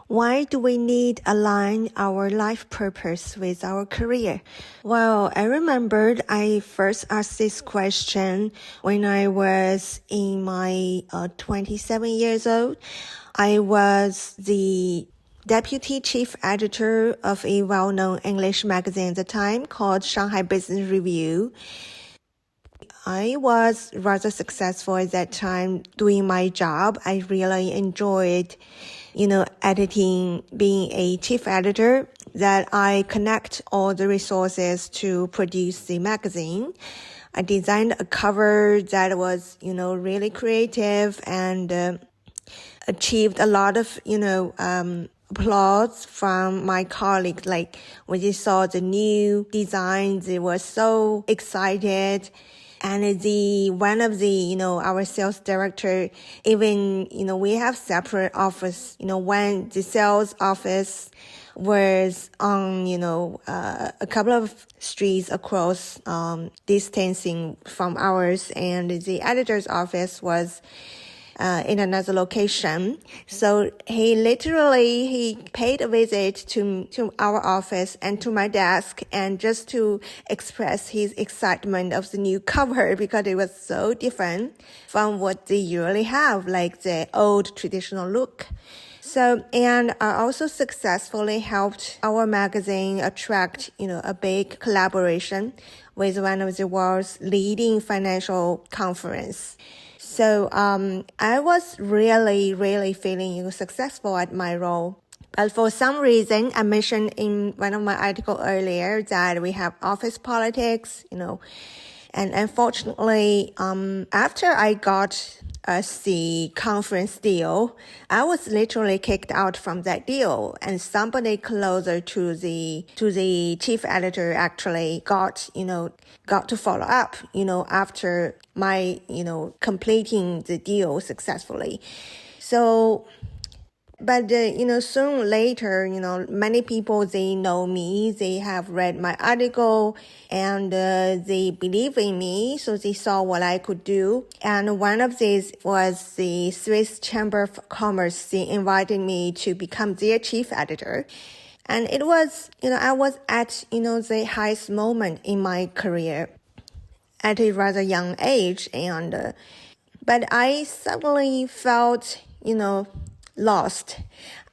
Why do we need align our life purpose with our career? Well, I remembered I first asked this question when I was in my 27 years old. I was the deputy chief editor of a well-known English magazine at the time called Shanghai Business Review. I was rather successful at that time doing my job. I really enjoyed, editing, being a chief editor, that I connect all the resources to produce the magazine. I designed a cover that was, really creative and achieved a lot of, applause from my colleagues. Like when they saw the new designs, they were so excited. And one of the, our sales director, even, we have separate office, when the sales office was on, a couple of streets across, distancing from ours, and the editor's office was in another location. So he paid a visit to our office and to my desk, and just to express his excitement of the new cover, because it was so different from what they usually have, like the old traditional look. So, and I also successfully helped our magazine attract, a big collaboration with one of the world's leading financial conference. So I was really, really feeling successful at my role. But for some reason, I mentioned in one of my articles earlier that we have office politics, and unfortunately, after I got the conference deal, I was literally kicked out from that deal, and somebody closer to the chief editor actually got to follow up, after my, completing the deal successfully. So, but, soon later, many people, they know me, they have read my article, and they believe in me, so they saw what I could do. And one of these was the Swiss Chamber of Commerce. They invited me to become their chief editor. And it was, I was at, the highest moment in my career at a rather young age. And, but I suddenly felt, lost.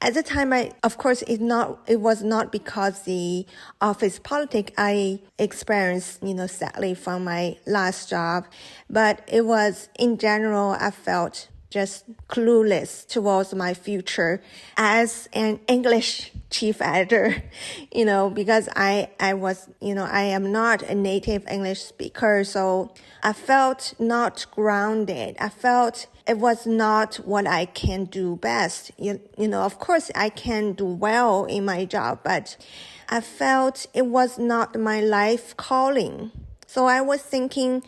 At the time, it was not because the office politics I experienced, sadly from my last job, but it was in general, I felt just clueless towards my future as an English chief editor, because I was, I am not a native English speaker, so I felt not grounded. I felt it was not what I can do best. Of course I can do well in my job, but I felt it was not my life calling. So I was thinking,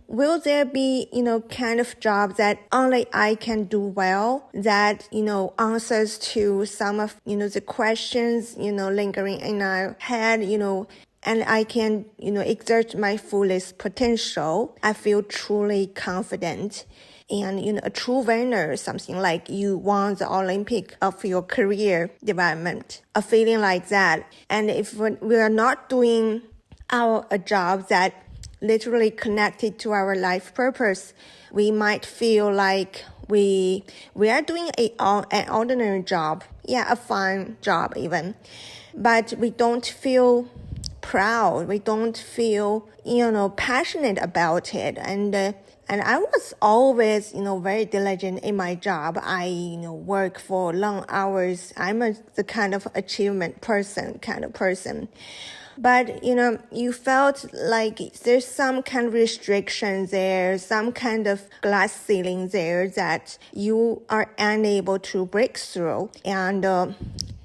will there be, kind of job that only I can do well, that, answers to some of, the questions, lingering in our head, and I can, exert my fullest potential. I feel truly confident. And, a true winner, something like you won the Olympic of your career development, a feeling like that. And if we are not doing a job that literally connected to our life purpose, we might feel like we are doing an ordinary job, a fun job even, but we don't feel proud, we don't feel, passionate about it. And I was always, very diligent in my job. I, work for long hours. I'm the kind of achievement person. But, you felt like there's some kind of restriction there, some kind of glass ceiling there that you are unable to break through. And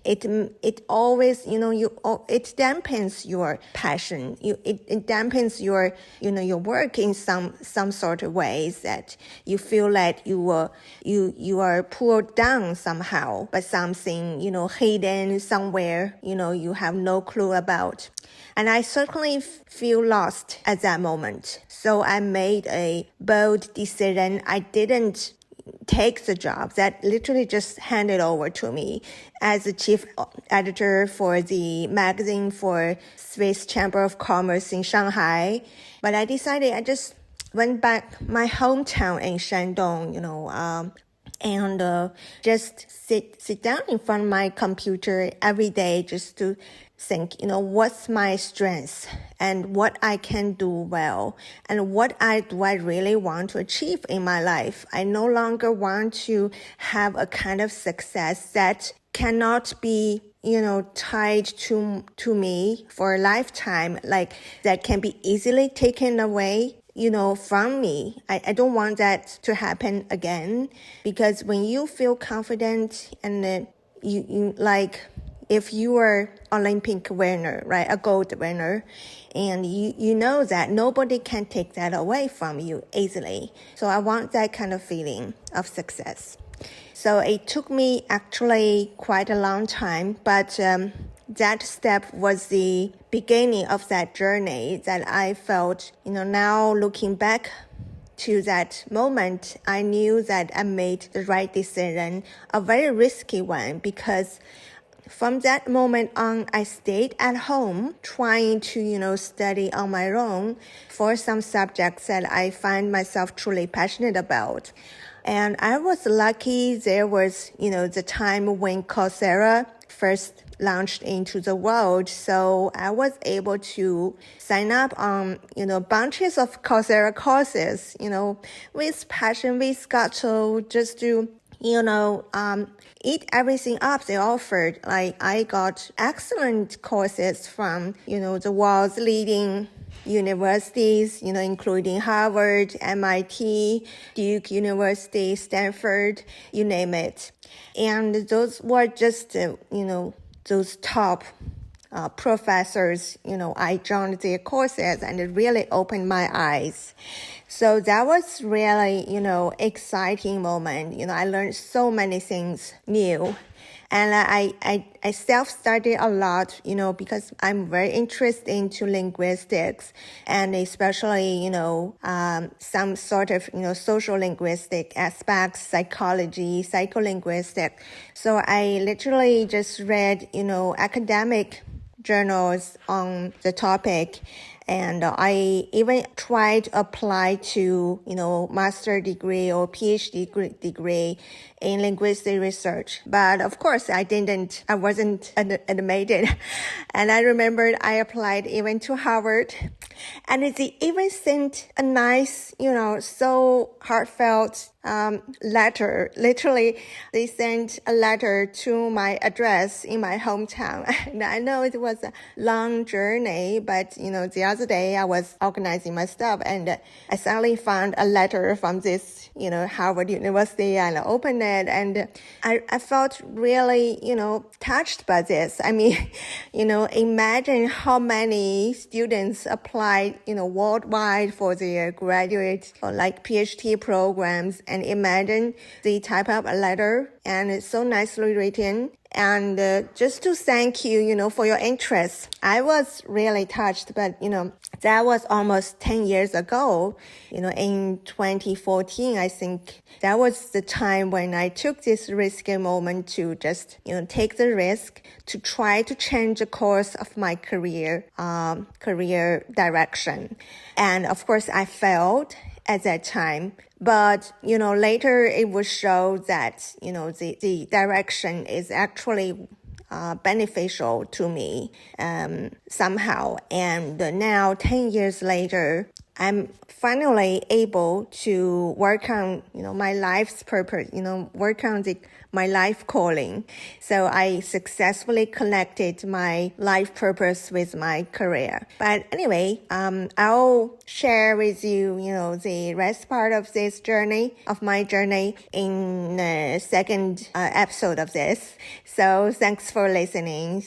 it always, it dampens your passion. It dampens your, your work in some sort of ways, that you feel like you are pulled down somehow by something, hidden somewhere, you have no clue about. And I certainly feel lost at that moment. So I made a bold decision. I didn't take the job, that literally just handed over to me as the chief editor for the magazine for Swiss Chamber of Commerce in Shanghai. But I decided I just went back my hometown in Shandong, and just sit down in front of my computer every day just to think, what's my strengths and what I can do well and what do I really want to achieve in my life. I no longer want to have a kind of success that cannot be tied to me for a lifetime, like that can be easily taken away from me. I don't want that to happen again, because when you feel confident and you like, if you are Olympic winner, right, a gold winner, and you know that nobody can take that away from you easily. So I want that kind of feeling of success. So it took me actually quite a long time, but that step was the beginning of that journey that I felt, now looking back to that moment, I knew that I made the right decision, a very risky one, because from that moment on, I stayed at home trying to, study on my own for some subjects that I find myself truly passionate about. And I was lucky there was, the time when Coursera first launched into the world. So I was able to sign up on, bunches of Coursera courses, with passion, with gusto, just to, eat everything up they offered. Like I got excellent courses from, the world's leading universities, including Harvard, MIT, Duke University, Stanford, you name it. And those were just, those top professors, I joined their courses and it really opened my eyes. So that was really, exciting moment. I learned so many things new. And I self-studied a lot, because I'm very interested into linguistics and especially, some sort of, social linguistic aspects, psychology, psycholinguistic. So I literally just read, academic journals on the topic. And I even tried to apply to, master degree or PhD degree in linguistic research. But of course, I wasn't admitted. And I remembered I applied even to Harvard. And they even sent a nice, so heartfelt letter. Literally, they sent a letter to my address in my hometown. And I know it was a long journey, but, the other day I was organizing my stuff and I suddenly found a letter from this, Harvard University, and I opened it and I felt really, touched by this. I mean, imagine how many students applied, worldwide for their graduate or like PhD programs, and imagine they type up a letter and it's so nicely written. And just to thank you, for your interest. I was really touched, but, that was almost 10 years ago. In 2014, I think that was the time when I took this risky moment to just, take the risk to try to change the course of my career direction. And of course, I failed at that time. But, later it would show that, the direction is actually beneficial to me somehow. And now, 10 years later, I'm finally able to work on, my life's purpose, work on my life calling. So I successfully connected my life purpose with my career. But anyway, I'll share with you, the rest part of this journey, of my journey in the second episode of this. So thanks for listening.